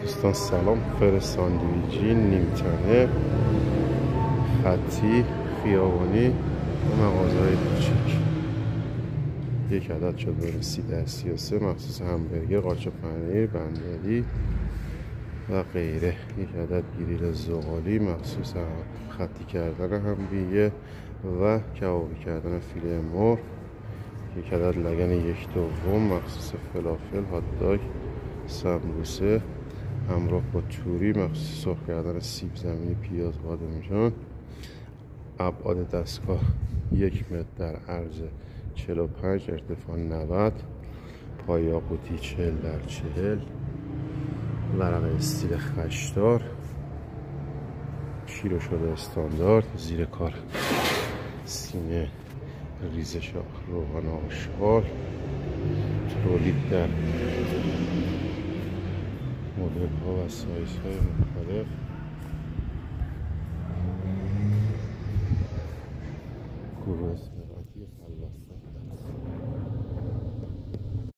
دوستان سلام. فر ساندویجی، نیمتنه، خطی، خیابانی و مغازه‌های کوچیک. یک عدد شد بین 30-33 مخصوص همبرگر، قاچ پنیر، بندری و غیره. یک عدد گریل زغالی مخصوص خطی کردن همبرگر و کبابی کردن فیله مرغ. یک عدد لگن 1/2 مخصوص فلافل، هات داگ، سمبوسه همراه با توری مخصوص سرخ کردن سیب زمینی، پیاز، بادمجان. ابعاد دستگاه 1 متر در عرض 45، ارتفاع 90، پای قوطی 40x40، ورق استیل خشدار، شیر شده استاندارد، زیر کار سینه ریزش روغن آشغال، تولید در مدل ها و سایز های مختلف. گروه